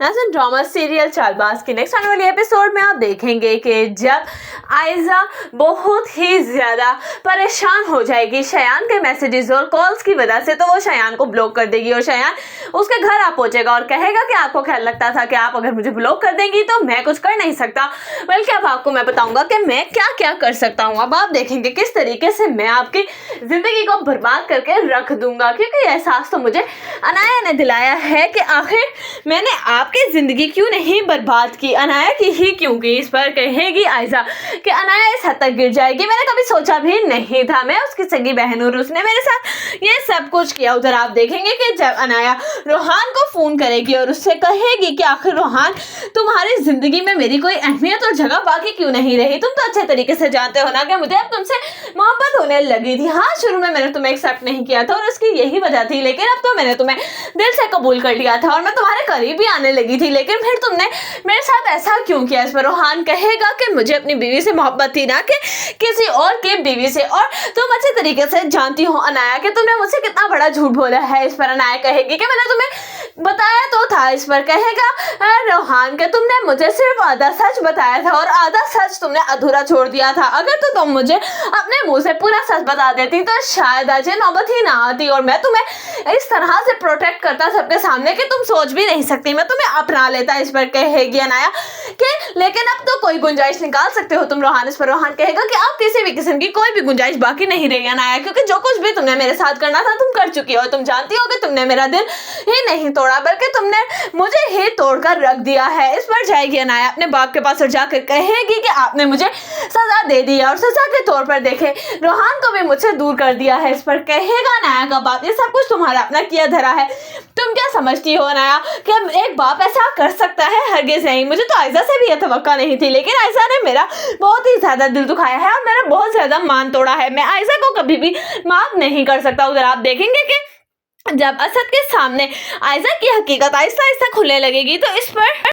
नाज़रीन, drama serial Chaalbaaz की next आने वाली एपिसोड में आप देखेंगे कि जब आयजा बहुत ही ज़्यादा परेशान हो जाएगी शयान के मैसेजेस और कॉल्स की वजह से, तो वो शयान को ब्लॉक कर देगी और शयान उसके घर आ पहुंचेगा और कहेगा कि आपको ख्याल लगता था कि आप अगर मुझे ब्लॉक कर देंगी तो मैं कुछ कर नहीं सकता, बल्कि अब आपको मैं बताऊंगा कि मैं क्या क्या कर सकता हूँ। अब आप देखेंगे किस तरीके से मैं आपकी ज़िंदगी को बर्बाद करके रख दूंगा, क्योंकि एहसास तो मुझे अनाया ने दिलाया है कि आखिर मैंने आपकी ज़िंदगी क्यों नहीं बर्बाद की, अनाया की ही क्यों की। इस पर कहेगी आयजा कि अनाया इस हद तक गिर जाएगी, मैंने कभी सोचा भी नहीं था, मैं उसकी सगी बहन हूँ, उसने मेरे साथ ये सब कुछ किया। उधर आप देखेंगे कि जब अनाया रोहान को फ़ोन करेगी और उससे कहेगी कि आखिर रोहान तुम्हारी ज़िंदगी में मेरी कोई अहमियत और जगह बाकी क्यों नहीं रही, तुम तो अच्छे तरीके से जानते हो ना कि मुझे अब तुमसे मोहब्बत होने लगी थी। हाँ, शुरू में मैंने तुम्हें एक्सेप्ट नहीं किया था और उसकी यही वजह थी, लेकिन अब तो मैंने तुम्हें दिल से कबूल कर लिया था और मैं तुम्हारे करीब भी आने लगी थी, लेकिन फिर तुमने मेरे साथ ऐसा क्यों किया। इस पर रोहान कहेगा कि मुझे अपनी बीवी से मोहब्बत थी, ना कि किसी और की बीवी से, और तुम अच्छे तरीके से जानती हो अनाया कि तुमने मुझसे कितना बड़ा झूठ बोला है। इस पर अनाया कहेगी कि मैंने तुम्हें बताया तो था। इस पर कहेगा रोहान कि तुमने मुझे सिर्फ आधा सच बताया था और आधा सच तुमने अधूरा छोड़ दिया था, अगर तो तुम मुझे अपने मुंह से पूरा सच बता देती तो शायद आज ये नौबत ही ना आती और मैं तुम्हें इस तरह से प्रोटेक्ट करता सबके सामने कि तुम सोच भी नहीं सकती, मैं तुम्हें अपना लेता। इस पर कहेगी अनाया कि लेकिन अब तो कोई गुंजाइश निकाल सकते हो तुम रोहान। इस पर रोहान कहेगा कि अब किसी भी किस्म की कोई भी गुंजाइश बाकी नहीं रही अनाया, क्योंकि जो कुछ भी तुमने मेरे साथ करना था तुम कर चुकी हो। तुम जानती हो कि तुमने मेरा दिल ही नहीं तोड़ा, बल्कि तुमने मुझे ही तोड़कर रख दिया है। इस पर जाएगी अनाया अपने बाप के पास और जाकर कहेगी कि आपने मुझे सजा दे दी है और सजा के तौर पर देखे रोहान को भी मुझसे दूर कर दिया है। इस पर कहेगा अनाया का बाप ये सब कुछ तुम्हारा अपना किया धरा है, तुम क्या समझती हो अनाया कि एक बाप ऐसा कर सकता है? हरगिज़ नहीं। मुझे तो आयजा से भी यह तवक्का नहीं थी, लेकिन आयजा ने मेरा बहुत ही ज्यादा दिल दुखाया है और मेरा बहुत ज्यादा मान तोड़ा है, मैं आयजा को कभी भी माफ नहीं कर सकता। उधर आप देखेंगे कि जब असद के सामने आयजा की हकीकत आहिस्ता आहिस्ता खुलने लगेगी तो इस पर